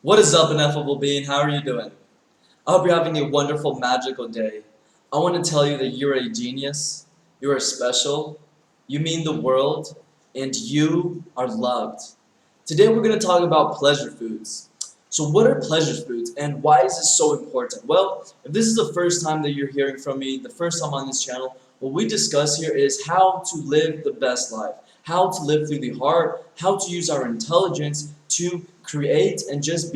What is up, ineffable being? How are you doing? I hope you're having a wonderful, magical day. I want to tell you that you're a genius, you are special, you mean the world, and you are loved. Today we're going to talk about pleasure foods. So what are pleasure foods and why is this so important? Well, if this is the first time that you're hearing from me, the first time on this channel, what we discuss here is how to live the best life, how to live through the heart, how to use our intelligence to create and just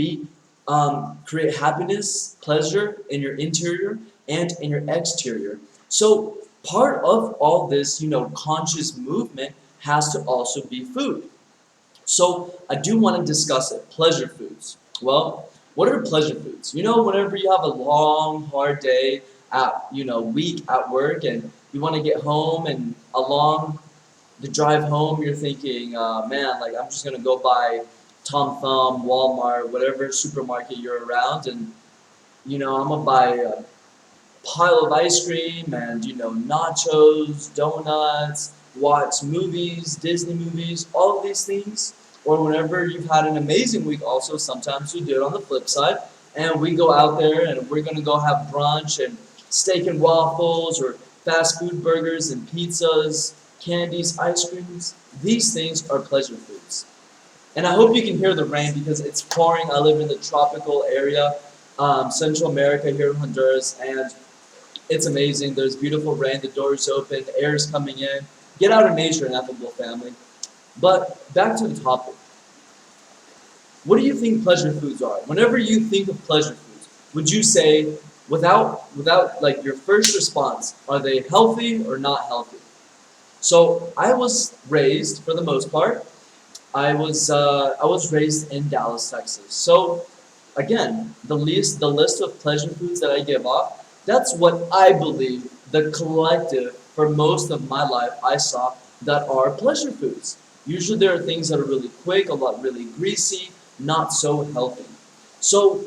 create happiness, pleasure in your interior and in your exterior. So part of all this, conscious movement has to also be food. So I do want to discuss it. Pleasure foods. Well, what are pleasure foods? Whenever you have a long, hard day week at work, and you want to get home, and along the drive home, you're thinking, man, like I'm just gonna go buy Tom Thumb, Walmart, whatever supermarket you're around, and I'm gonna buy a pile of ice cream and nachos, donuts, watch movies, Disney movies, all of these things. Or whenever you've had an amazing week, also sometimes we do it on the flip side, and we go out there and we're gonna go have brunch and steak and waffles or fast food burgers and pizzas, candies, ice creams. These things are pleasure foods. And I hope you can hear the rain because it's pouring. I live in the tropical area, Central America here in Honduras, and it's amazing. There's beautiful rain, the door's open, the air is coming in. Get out of nature, ineffable family. But back to the topic. What do you think pleasure foods are? Whenever you think of pleasure foods, would you say, without like your first response, are they healthy or not healthy? So I was raised, for the most part, I was raised in Dallas, Texas. So again, the list of pleasure foods that I give off, that's what I believe the collective for most of my life I saw that are pleasure foods. Usually there are things that are really quick, a lot really greasy, not so healthy. So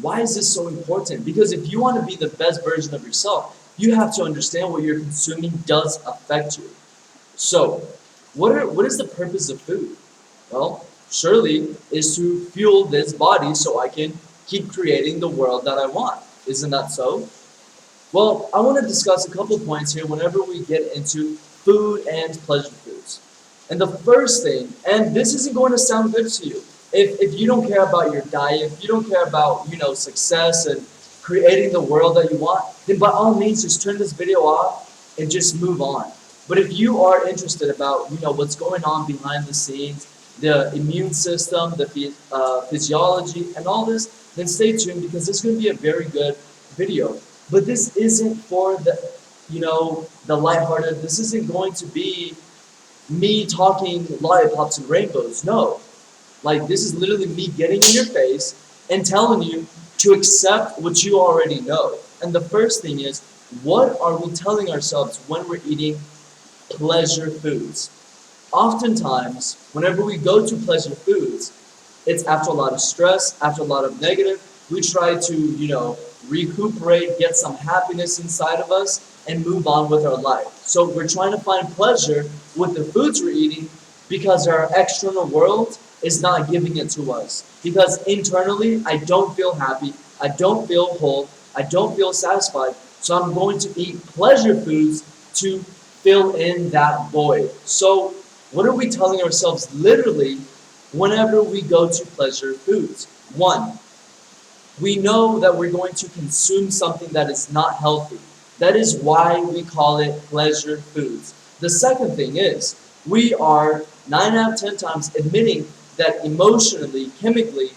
why is this so important? Because if you want to be the best version of yourself, you have to understand what you're consuming does affect you. So, what is the purpose of food? Well, surely is to fuel this body so I can keep creating the world that I want. Isn't that so? Well, I want to discuss a couple points here whenever we get into food and pleasure foods. And the first thing, and this isn't going to sound good to you, if you don't care about your diet, if you don't care about, success and creating the world that you want, then by all means just turn this video off and just move on. But if you are interested about, what's going on behind the scenes, the immune system, the physiology, and all this, then stay tuned because this is going to be a very good video. But this isn't for the lighthearted. This isn't going to be me talking lollipops and rainbows. No, like this is literally me getting in your face and telling you to accept what you already know. And the first thing is, what are we telling ourselves when we're eating pleasure foods? Oftentimes, whenever we go to pleasure foods, it's after a lot of stress, after a lot of negative. We try to, recuperate, get some happiness inside of us, and move on with our life. So we're trying to find pleasure with the foods we're eating because our external world is not giving it to us. Because internally, I don't feel happy, I don't feel whole, I don't feel satisfied. So I'm going to eat pleasure foods to fill in that void. So what are we telling ourselves literally whenever we go to pleasure foods? One, we know that we're going to consume something that is not healthy. That is why we call it pleasure foods. The second thing is, we are 9 out of 10 times admitting that emotionally, chemically,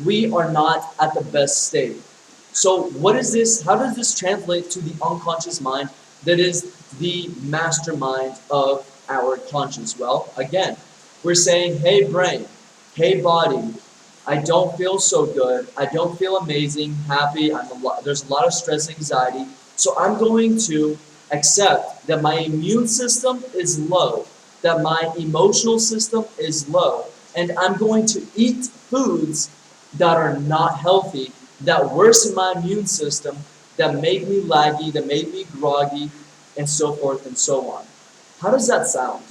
we are not at the best state. So what is this? How does this translate to the unconscious mind that is the mastermind of our conscious? Well, again, we're saying, hey brain, hey body, I don't feel so good. I don't feel amazing, happy. There's a lot of stress, anxiety. So I'm going to accept that my immune system is low, that my emotional system is low, and I'm going to eat foods that are not healthy, that worsen my immune system, that make me laggy, that make me groggy, and so forth and so on. How does that sound?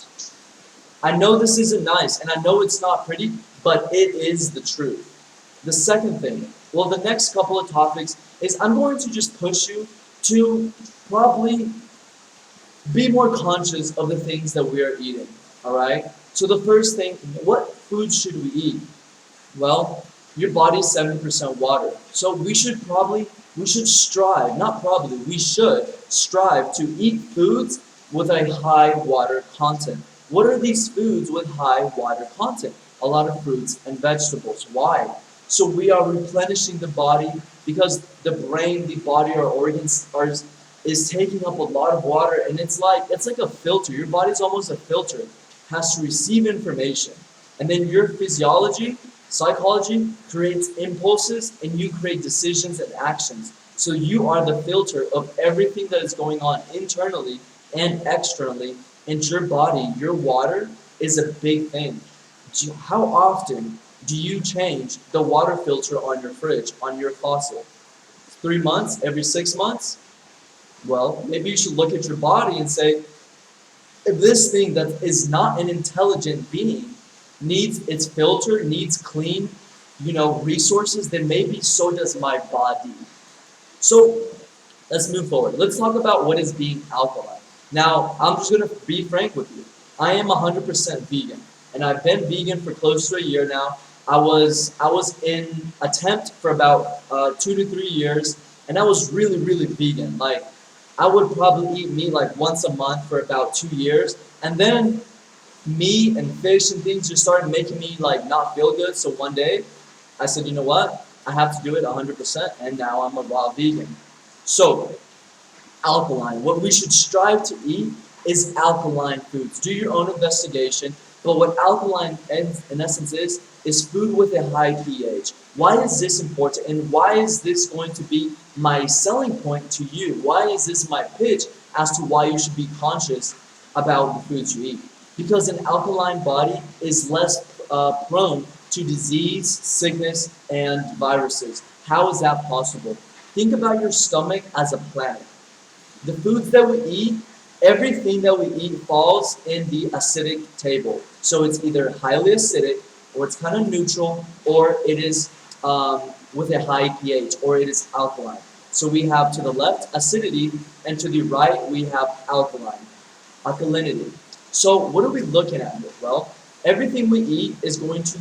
I know this isn't nice, and I know it's not pretty, but it is the truth. The second thing, well, the next couple of topics is I'm going to just push you to probably be more conscious of the things that we are eating, all right? So the first thing, what food should we eat? Well, your body's 70% water. So we should strive, not probably, we should strive to eat foods with a high water content. What are these foods with high water content? A lot of fruits and vegetables. Why? So we are replenishing the body because the brain, the body, our organs is taking up a lot of water, and it's like a filter. Your body's almost a filter. It has to receive information. And then your physiology, psychology creates impulses, and you create decisions and actions. So you are the filter of everything that is going on internally and externally. And your body, your water, is a big thing. How often do you change the water filter on your fridge, on your faucet? 3 months? Every 6 months? Well, maybe you should look at your body and say, if this thing that is not an intelligent being needs its filter, needs clean, resources, then maybe so does my body. So let's move forward. Let's talk about what is being alkaline. Now, I'm just going to be frank with you. I am 100% vegan, and I've been vegan for close to a year now. I was in attempt for about 2 to 3 years, and I was really, really vegan. Like, I would probably eat meat like once a month for about 2 years, and then meat and fish and things just started making me like not feel good. So one day, I said, you know what? I have to do it 100%, and now I'm a raw vegan. So, alkaline. What we should strive to eat is alkaline foods. Do your own investigation. But what alkaline in essence is food with a high pH. Why is this important, and why is this going to be my selling point to you? Why is this my pitch as to why you should be conscious about the foods you eat? Because an alkaline body is less prone to disease, sickness, and viruses. How is that possible? Think about your stomach as a planet. The foods that we eat, everything that we eat falls in the acidic table. So it's either highly acidic, or it's kind of neutral, or it is with a high pH, or it is alkaline. So we have to the left acidity, and to the right we have alkalinity. So what are we looking at here? Well, everything we eat is going to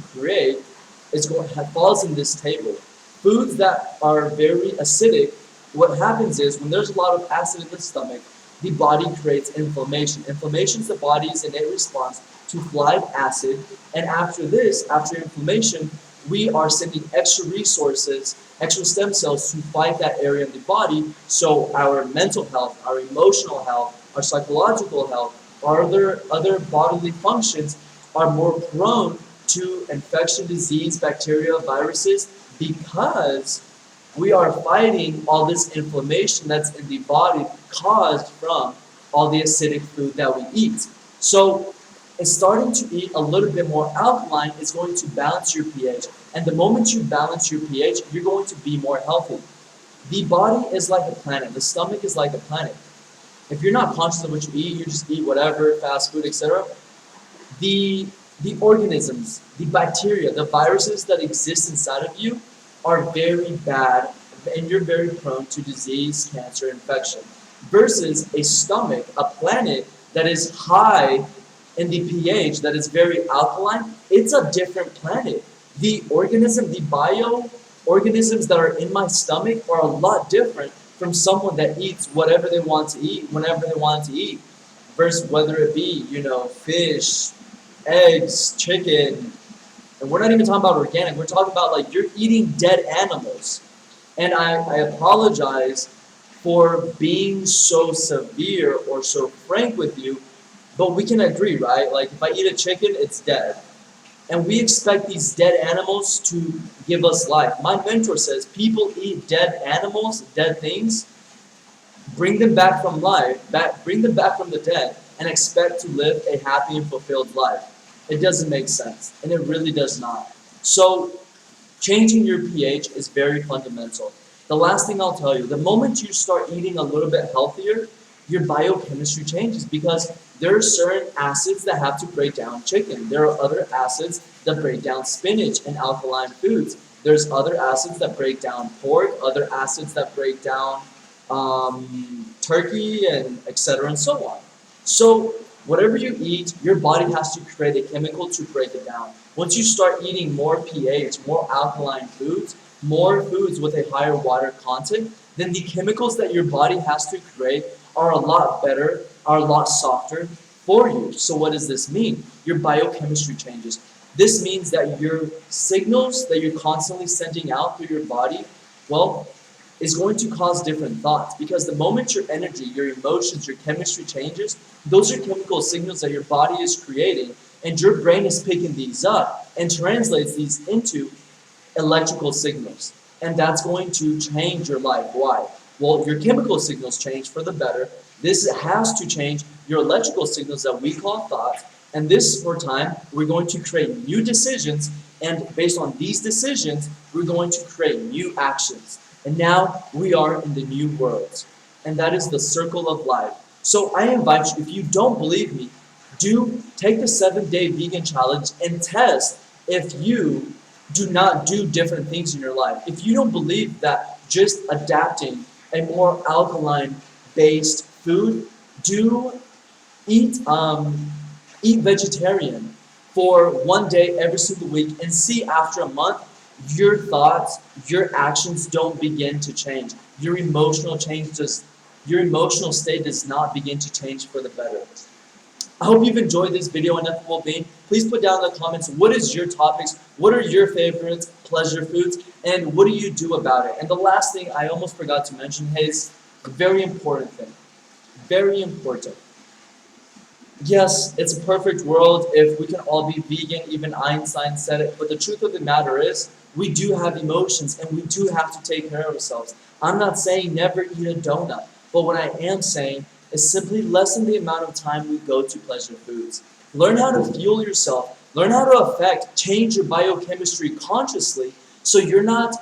falls in this table. Foods that are very acidic, what happens is when there's a lot of acid in the stomach, the body creates inflammation. Inflammation is the body's innate response to folic acid, and after inflammation, we are sending extra resources, extra stem cells to fight that area in the body, so our mental health, our emotional health, our psychological health, our other bodily functions are more prone to infection, disease, bacteria, viruses, because we are fighting all this inflammation that's in the body caused from all the acidic food that we eat. So, starting to eat a little bit more alkaline is going to balance your pH. And the moment you balance your pH, you're going to be more healthy. The body is like a planet. The stomach is like a planet. If you're not conscious of what you eat, you just eat whatever, fast food, etc. The organisms, the bacteria, the viruses that exist inside of you are very bad, and you're very prone to disease, cancer, infection. Versus a stomach, a planet that is high in the pH, that is very alkaline, it's a different planet. The bioorganisms that are in my stomach are a lot different from someone that eats whatever they want to eat, whenever they want to eat. Versus whether it be, fish, eggs, chicken, and we're not even talking about organic, we're talking about like you're eating dead animals. And I apologize for being so severe or so frank with you, but we can agree, right? Like if I eat a chicken, it's dead. And we expect these dead animals to give us life. My mentor says people eat dead animals, dead things, bring them back from bring them back from the dead, and expect to live a happy and fulfilled life. It doesn't make sense, and it really does not. So, changing your pH is very fundamental. The last thing I'll tell you, the moment you start eating a little bit healthier, your biochemistry changes because there are certain acids that have to break down chicken. There are other acids that break down spinach and alkaline foods. There's other acids that break down pork, other acids that break down turkey, and etc. and so on. So whatever you eat, your body has to create a chemical to break it down. Once you start eating more pH, more alkaline foods, more foods with a higher water content, then the chemicals that your body has to create are a lot better, are a lot softer for you. So what does this mean? Your biochemistry changes. This means that your signals that you're constantly sending out through your body, well, is going to cause different thoughts, because the moment your energy, your emotions, your chemistry changes, those are chemical signals that your body is creating, and your brain is picking these up and translates these into electrical signals. And that's going to change your life. Why? Well, your chemical signals change for the better. This has to change your electrical signals that we call thoughts. And this, for time, we're going to create new decisions. And based on these decisions, we're going to create new actions. And now we are in the new world. And that is the circle of life. So I invite you, if you don't believe me, do take the 7-day vegan challenge and test if you do not do different things in your life. If you don't believe that just adapting a more alkaline based food, do eat vegetarian for 1 day every single week, and see after a month your thoughts, your actions don't begin to change. Your emotional state does not begin to change for the better. I hope you've enjoyed this video on ineffable being. Please put down in the comments, what is your topics, what are your favorite pleasure foods, and what do you do about it? And the last thing I almost forgot to mention is a very important thing. Very important. Yes, it's a perfect world if we can all be vegan, even Einstein said it, but the truth of the matter is, we do have emotions and we do have to take care of ourselves. I'm not saying never eat a donut, but what I am saying is simply lessen the amount of time we go to pleasure foods. Learn how to fuel yourself, learn how to change your biochemistry consciously so you're not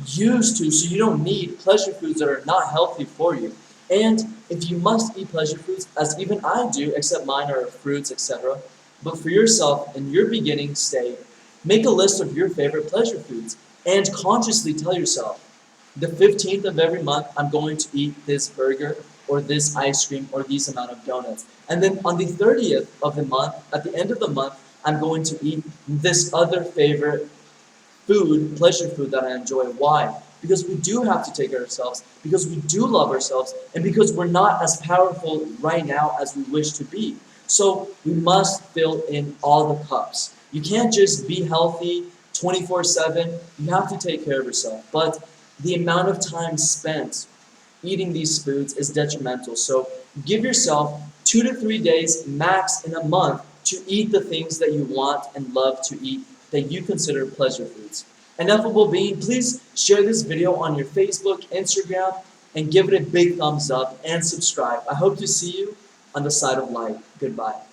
so you don't need pleasure foods that are not healthy for you. And if you must eat pleasure foods, as even I do, except mine are fruits, etc., but for yourself, in your beginning state, make a list of your favorite pleasure foods and consciously tell yourself, the 15th of every month, I'm going to eat this burger or this ice cream or these amount of donuts. And then on the 30th of the month, at the end of the month, I'm going to eat this other favorite pleasure food that I enjoy. Why? Because we do have to take care of ourselves, because we do love ourselves, and because we're not as powerful right now as we wish to be. So we must fill in all the cups. You can't just be healthy 24/7. You have to take care of yourself. But the amount of time spent eating these foods is detrimental. So give yourself 2 to 3 days max in a month to eat the things that you want and love to eat, that you consider pleasure foods. Ineffable being, please share this video on your Facebook, Instagram, and give it a big thumbs up and subscribe. I hope to see you on the side of light. Goodbye.